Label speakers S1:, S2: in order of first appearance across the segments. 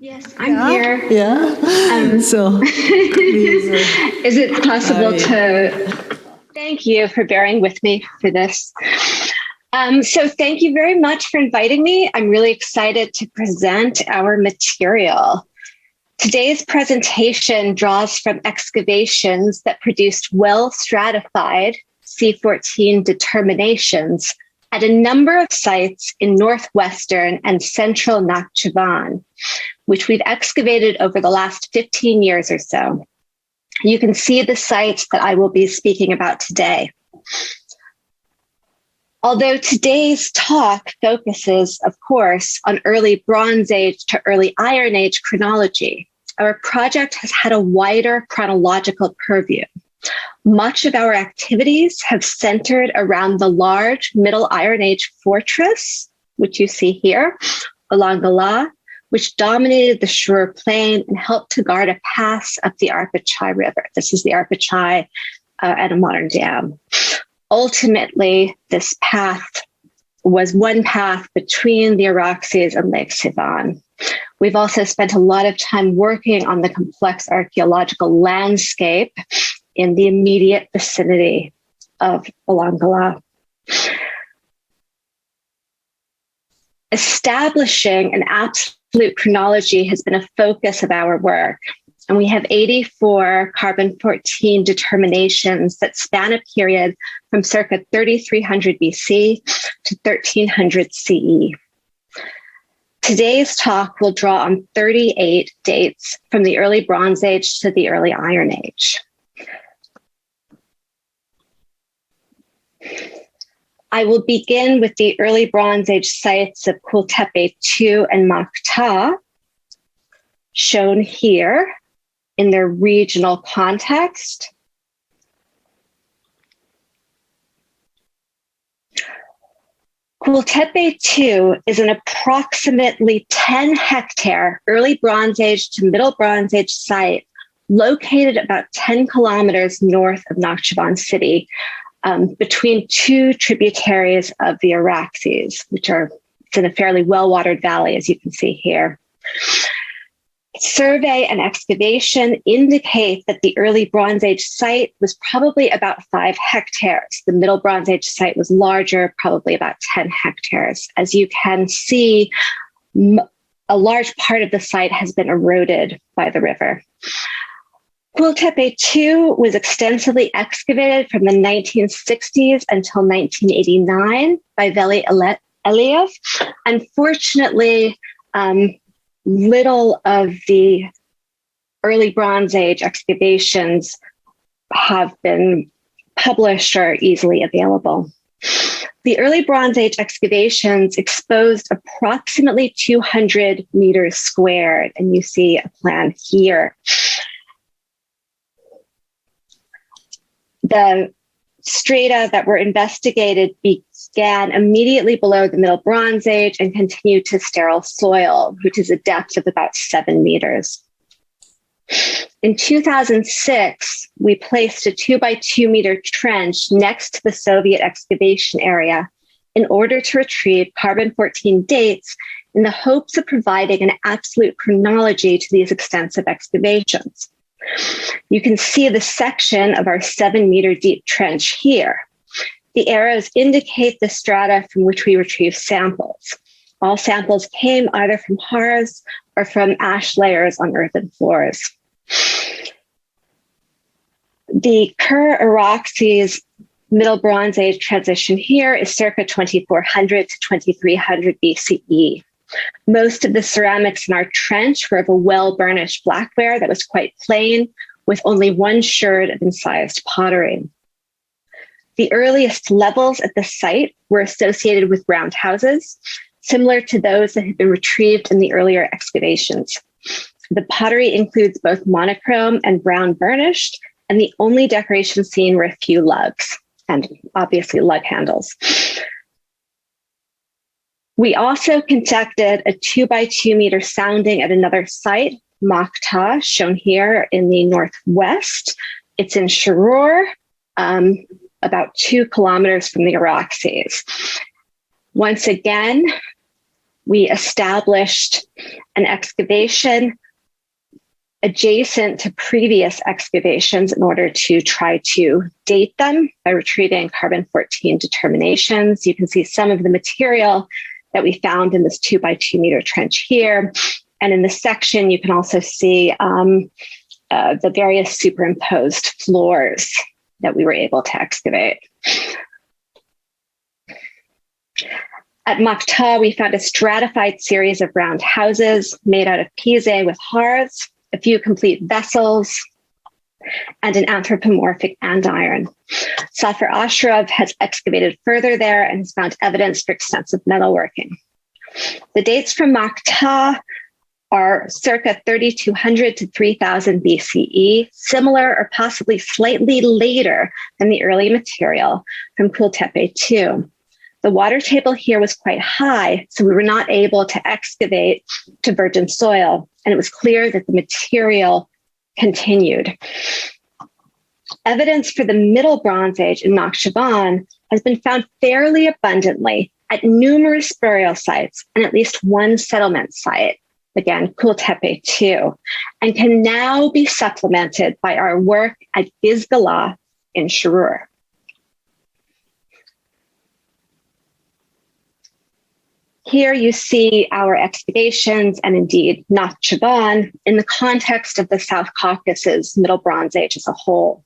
S1: Yes, I'm here.
S2: Yeah. So, please.
S1: Is it possible to? Thank you for bearing with me for this. So thank you very much for inviting me. I'm really excited to present our material. Today's presentation draws from excavations that produced well-stratified C14 determinations at a number of sites in northwestern and central Naxcivan, which we've excavated over the last 15 years or so. You can see the sites that I will be speaking about today. Although today's talk focuses, of course, on early Bronze Age to early Iron Age chronology, our project has had a wider chronological purview. Much of our activities have centered around the large Middle Iron Age fortress, which you see here, along the La, which dominated the Shur plain and helped to guard a pass up the Arpachai River. This is the Arpachai and a modern dam. Ultimately, this path was one path between the Araxes and Naxcivan. We've also spent a lot of time working on the complex archaeological landscape in the immediate vicinity of Olangala. Establishing an absolute chronology has been a focus of our work, and we have 84 carbon-14 determinations that span a period from circa 3300 BC to 1300 CE. Today's talk will draw on 38 dates from the early Bronze Age to the early Iron Age. I will begin with the early Bronze Age sites of Kultepe II and Makta, shown here in their regional context. Kultepe II is an approximately 10-hectare early Bronze Age to Middle Bronze Age site located about 10 kilometers north of Naxcivan city, between two tributaries of the Araxes, which are in a fairly well-watered valley, as you can see here. Survey and excavation indicate that the early Bronze Age site was probably about 5 hectares. The Middle Bronze Age site was larger, probably about 10 hectares. As you can see, a large part of the site has been eroded by the river. Kultepe II was extensively excavated from the 1960s until 1989 by Veli BAHSHALIYEV. Unfortunately, little of the early Bronze Age excavations have been published or easily available. The early Bronze Age excavations exposed approximately 200 meters squared, and you see a plan here. The strata that were investigated began immediately below the Middle Bronze Age and continued to sterile soil, which is a depth of about 7 meters. In 2006, we placed a 2 by 2 meter trench next to the Soviet excavation area in order to retrieve carbon-14 dates in the hopes of providing an absolute chronology to these extensive excavations. You can see the section of our 7 meter deep trench here. The arrows indicate the strata from which we retrieved samples. All samples came either from Hars or from ash layers on earthen floors. The Kur-Araxes Middle Bronze Age transition here is circa 2400 to 2300 BCE. Most of the ceramics in our trench were of a well-burnished blackware that was quite plain, with only one sherd of incised pottery. The earliest levels at the site were associated with round houses, similar to those that had been retrieved in the earlier excavations. The pottery includes both monochrome and brown burnished, and the only decoration seen were a few lugs, and obviously lug handles. We also conducted a 2 by 2 meter sounding at another site, Makta, shown here in the northwest. It's in Shurur, about 2 kilometers from the Araxes. Once again, we established an excavation adjacent to previous excavations in order to try to date them by retrieving carbon-14 determinations. You can see some of the material that we found in this 2 by 2 meter trench here. And in this section, you can also see the various superimposed floors that we were able to excavate. At Makta, we found a stratified series of round houses made out of pisé with hearths, a few complete vessels, and an anthropomorphic andiron. Safar Ashraf has excavated further there and has found evidence for extensive metalworking. The dates from Makta are circa 3200 to 3000 BCE, similar or possibly slightly later than the early material from Kultepe II. The water table here was quite high, so we were not able to excavate to virgin soil, and it was clear that the material continued. Evidence for the Middle Bronze Age in Naxcivan has been found fairly abundantly at numerous burial sites and at least one settlement site, again, Kultepe II, and can now be supplemented by our work at Gizgala in Shurur. Here you see our excavations and indeed Naxcivan in the context of the South Caucasus Middle Bronze Age as a whole.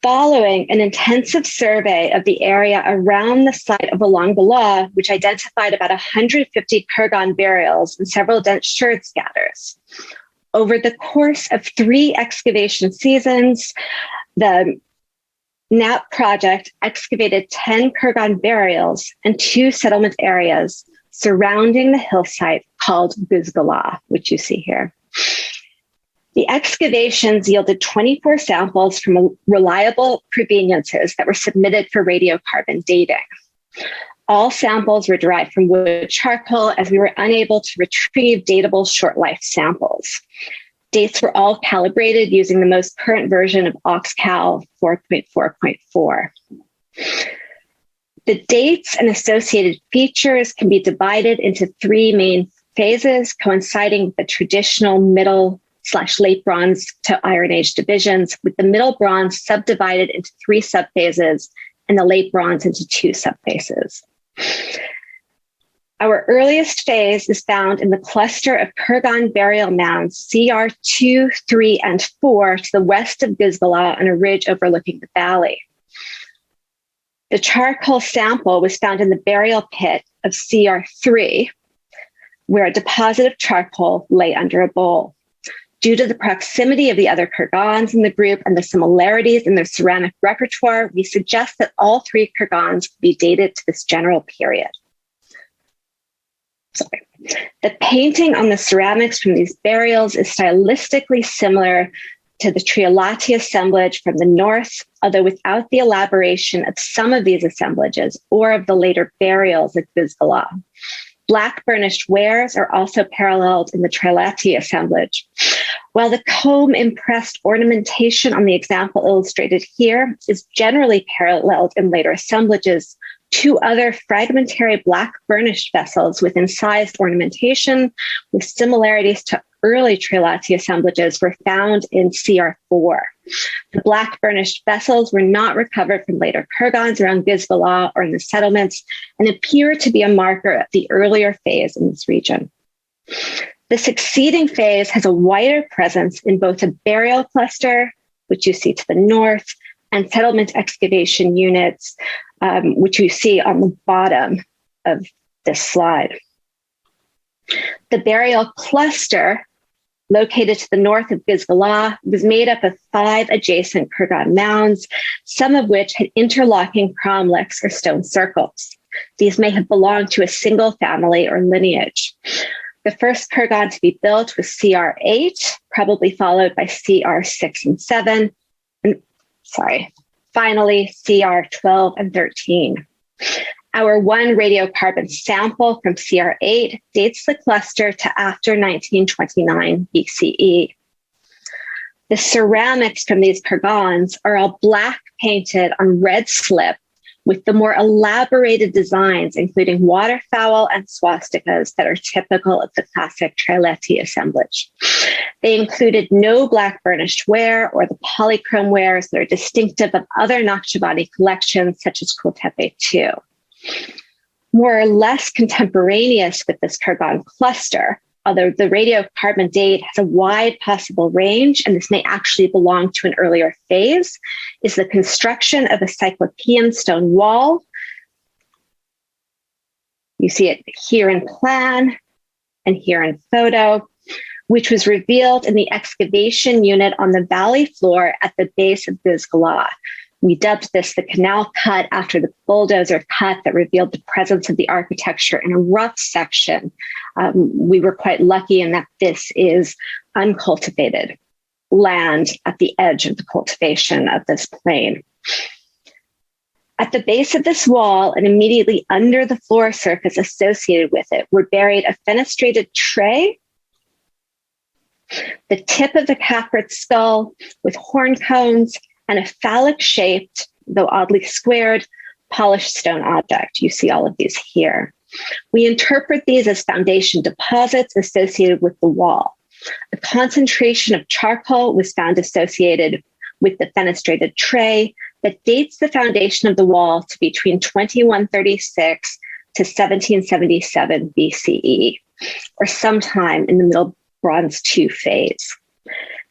S1: Following an intensive survey of the area around the site of Ulangbala, which identified about 150 Kurgan burials and several dense sherd scatters, over the course of 3 excavation seasons, the NAP project excavated 10 Kurgan burials and 2 settlement areas surrounding the hillsite called Gizgala, which you see here. The excavations yielded 24 samples from reliable proveniences that were submitted for radiocarbon dating. All samples were derived from wood charcoal, as we were unable to retrieve datable short-life samples. Dates were all calibrated using the most current version of OxCal 4.4.4. The dates and associated features can be divided into 3 main phases, coinciding with the traditional Middle/Late Bronze to Iron Age divisions, with the Middle Bronze subdivided into 3 subphases and the Late Bronze into 2 subphases. Our earliest phase is found in the cluster of Kurgan burial mounds CR2, 3, and 4 to the west of Gizgala on a ridge overlooking the valley. The charcoal sample was found in the burial pit of CR3, where a deposit of charcoal lay under a bowl. Due to the proximity of the other Kurgans in the group and the similarities in their ceramic repertoire, we suggest that all 3 Kurgans be dated to this general period. The painting on the ceramics from these burials is stylistically similar to the Trialati assemblage from the north, although without the elaboration of some of these assemblages or of the later burials at Gizgala. Black burnished wares are also paralleled in the Trialati assemblage. While the comb-impressed ornamentation on the example illustrated here is generally paralleled in later assemblages, 2 other fragmentary black burnished vessels with incised ornamentation with similarities to early Trialati assemblages were found in CR4. The black burnished vessels were not recovered from later Kurgans around Gizgala or in the settlements and appear to be a marker of the earlier phase in this region. The succeeding phase has a wider presence in both a burial cluster, which you see to the north, and settlement excavation units, which you see on the bottom of this slide. The burial cluster, located to the north of Gizgala, was made up of 5 adjacent Kurgan mounds, some of which had interlocking cromlechs or stone circles. These may have belonged to a single family or lineage. The first Kurgan to be built was CR8, probably followed by CR6 and 7, and finally CR12 and 13. Our 1 radiocarbon sample from CR8 dates the cluster to after 1929 BCE. The ceramics from these Kurgans are all black painted on red slip with the more elaborated designs, including waterfowl and swastikas that are typical of the classic trileti assemblage. They included no black burnished ware or the polychrome wares that are distinctive of other Naxcivani collections, such as Kultepe II. More or less contemporaneous with this Kurgan cluster, although the radiocarbon date has a wide possible range, and this may actually belong to an earlier phase, is the construction of a Cyclopean stone wall. You see it here in plan and here in photo, which was revealed in the excavation unit on the valley floor at the base of Guzgala. We dubbed this the canal cut after the bulldozer cut that revealed the presence of the architecture in a rough section. We were quite lucky in that this is uncultivated land at the edge of the cultivation of this plain. At the base of this wall and immediately under the floor surface associated with it were buried a fenestrated tray, the tip of the caprid skull with horn cones, and a phallic-shaped, though oddly squared, polished stone object. You see all of these here. We interpret these as foundation deposits associated with the wall. A concentration of charcoal was found associated with the fenestrated tray that dates the foundation of the wall to between 2136 to 1777 BCE, or sometime in the Middle Bronze II phase.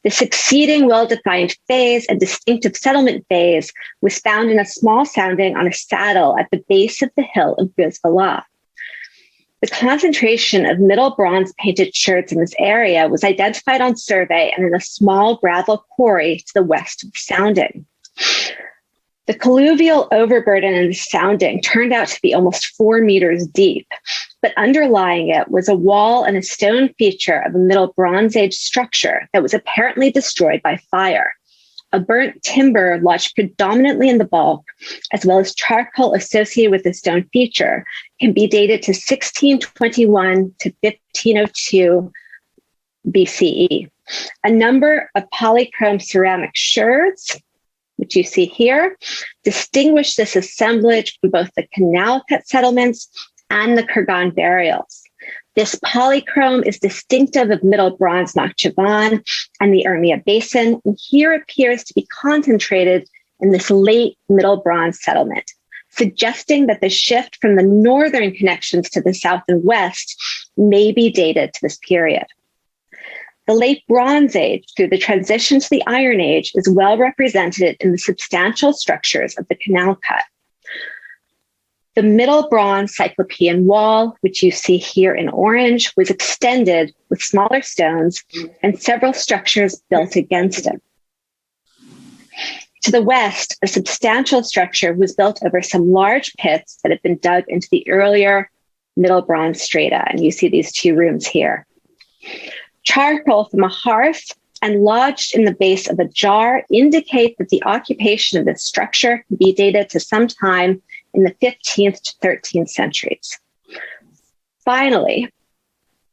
S1: The succeeding well-defined phase and distinctive settlement phase was found in a small sounding on a saddle at the base of the hill of Guzgala. The concentration of Middle Bronze painted sherds in this area was identified on survey and in a small gravel quarry to the west of the sounding. The colluvial overburden in the sounding turned out to be almost 4 meters deep, but underlying it was a wall and a stone feature of a Middle Bronze Age structure that was apparently destroyed by fire. A burnt timber lodged predominantly in the bulk, as well as charcoal associated with the stone feature, can be dated to 1621 to 1502 BCE. A number of polychrome ceramic sherds, which you see here, distinguish this assemblage from both the canal cut settlements and the Kurgan burials. This polychrome is distinctive of Middle Bronze Naxcivan and the Urmia Basin, and here appears to be concentrated in this late Middle Bronze settlement, suggesting that the shift from the northern connections to the south and west may be dated to this period. The Late Bronze Age, through the transition to the Iron Age, is well represented in the substantial structures of the canal cut. The Middle Bronze Cyclopean wall, which you see here in orange, was extended with smaller stones and several structures built against it. To the west, a substantial structure was built over some large pits that had been dug into the earlier Middle Bronze strata, and you see these two rooms here. Charcoal from a hearth and lodged in the base of a jar indicate that the occupation of this structure can be dated to sometime in the 15th to 13th centuries. Finally,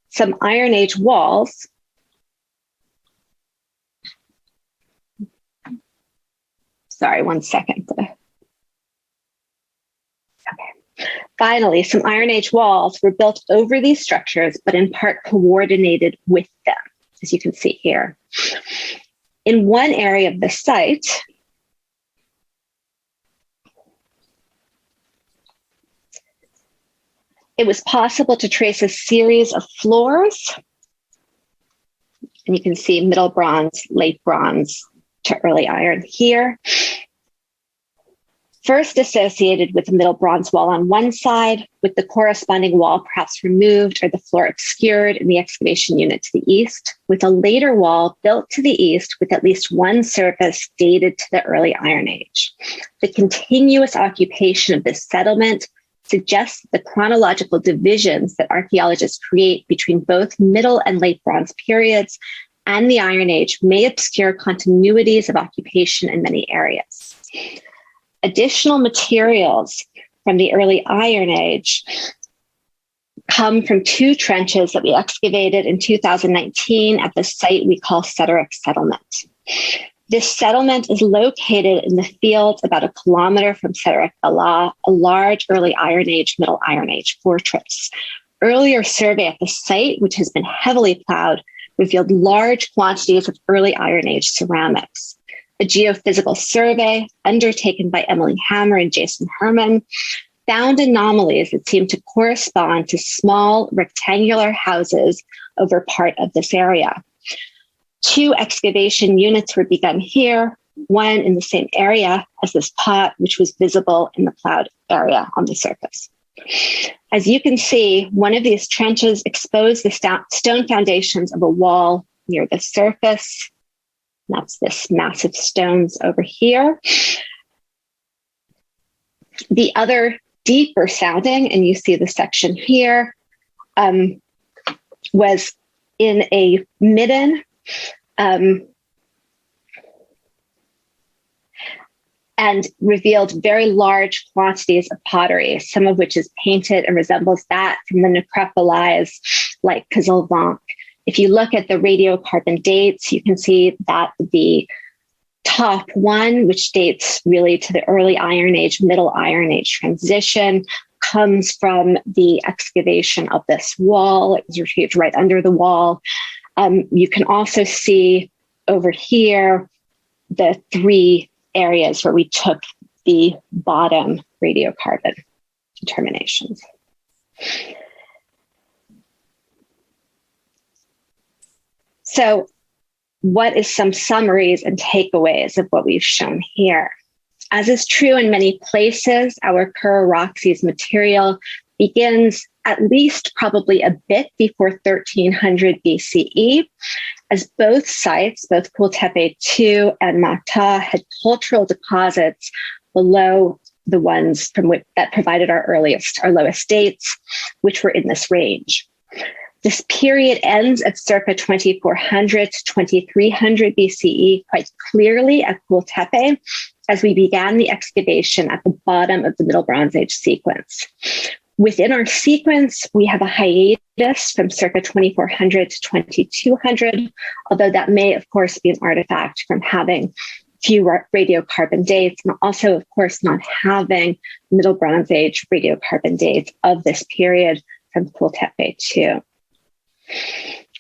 S1: some Iron Age walls Sorry, one second. Okay. Finally, some Iron Age walls were built over these structures, but in part coordinated with them, as you can see here. In one area of the site, it was possible to trace a series of floors. And you can see Middle Bronze, Late Bronze to Early Iron here. First associated with the Middle Bronze wall on one side, with the corresponding wall perhaps removed or the floor obscured in the excavation unit to the east, with a later wall built to the east with at least one surface dated to the Early Iron Age. The continuous occupation of this settlement suggests the chronological divisions that archaeologists create between both Middle and Late Bronze periods and the Iron Age may obscure continuities of occupation in many areas. Additional materials from the Early Iron Age come from two trenches that we excavated in 2019 at the site we call Seterek Settlement. This settlement is located in the fields about a kilometer from Sederek Bala, a large early Iron Age, Middle Iron Age fortress. Earlier survey at the site, which has been heavily plowed, revealed large quantities of early Iron Age ceramics. A geophysical survey undertaken by Emily Hammer and Jason Herman found anomalies that seemed to correspond to small rectangular houses over part of this area. 2 excavation units were begun here, one in the same area as this pot, which was visible in the plowed area on the surface. As you can see, one of these trenches exposed the stone foundations of a wall near the surface. That's this massive stones over here. The other deeper sounding, and you see the section here, was in a midden and revealed very large quantities of pottery, some of which is painted and resembles that from the necropolis like Kızılvank. If you look at the radiocarbon dates, you can see that the top one, which dates really to the early Iron Age, Middle Iron Age transition, comes from the excavation of this wall. It was retrieved right under the wall. You can also see over here the 3 areas where we took the bottom radiocarbon determinations. So what is some summaries and takeaways of what we've shown here? As is true in many places, our Kara-Roxy's material begins at least probably a bit before 1300 BCE, as both sites, both Kultepe II and Makta, had cultural deposits below the ones from which that provided our lowest dates, which were in this range. This period ends at circa 2400 to 2300 BCE quite clearly at Kultepe, as we began the excavation at the bottom of the Middle Bronze Age sequence. Within our sequence, we have a hiatus from circa 2400 to 2200, although that may, of course, be an artifact from having few radiocarbon dates, and also, of course, not having Middle Bronze Age radiocarbon dates of this period from Kultepe II.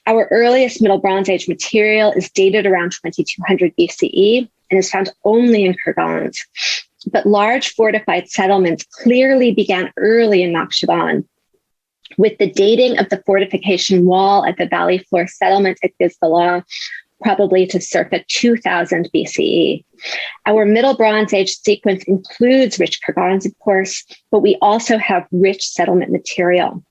S1: Our earliest Middle Bronze Age material is dated around 2200 BCE and is found only in Kurgans. But large fortified settlements clearly began early in Naxcivan, with the dating of the fortification wall at the valley floor settlement at Gizbala probably to circa 2000 BCE. Our Middle Bronze Age sequence includes rich Kurgans, of course, but we also have rich settlement material.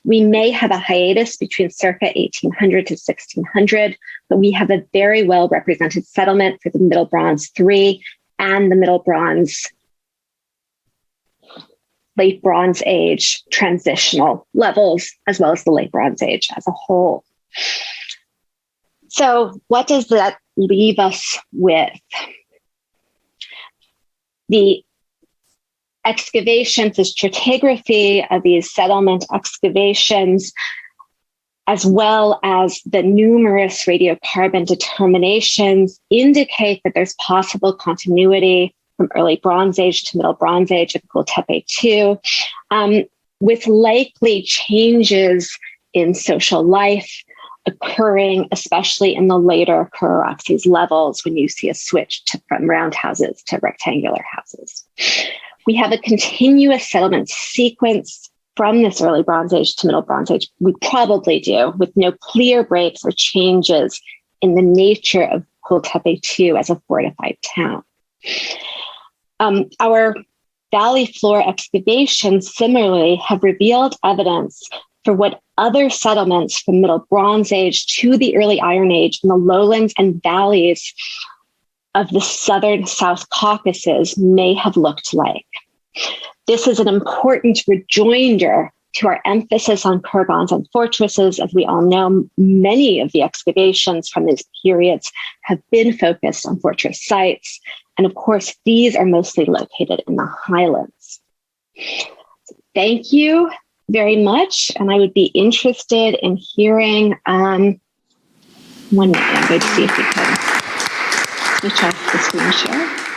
S1: We may have a hiatus between circa 1800 to 1600, but we have a very well represented settlement for the Middle Bronze III and the Middle Bronze, Late Bronze Age transitional levels, as well as the Late Bronze Age as a whole. So what does that leave us with? The excavations, the stratigraphy of these settlement excavations, as well as the numerous radiocarbon determinations, indicate that there's possible continuity from early Bronze Age to Middle Bronze Age at Kultepe II, with likely changes in social life occurring, especially in the later Kara-Roxy's levels, when you see a switch from round houses to rectangular houses. We have a continuous settlement sequence from this early Bronze Age to Middle Bronze Age. We probably do, with no clear breaks or changes in the nature of Kultepe II as a fortified town. Our valley floor excavations similarly have revealed evidence for what other settlements from Middle Bronze Age to the early Iron Age in the lowlands and valleys of the southern South Caucasus may have looked like. This is an important rejoinder to our emphasis on kurgans and fortresses. As we all know, many of the excavations from these periods have been focused on fortress sites. And of course, these are mostly located in the highlands. Thank you very much. And I would be interested in hearing, 1 minute, I'm going to see if we can. switch off the screen share.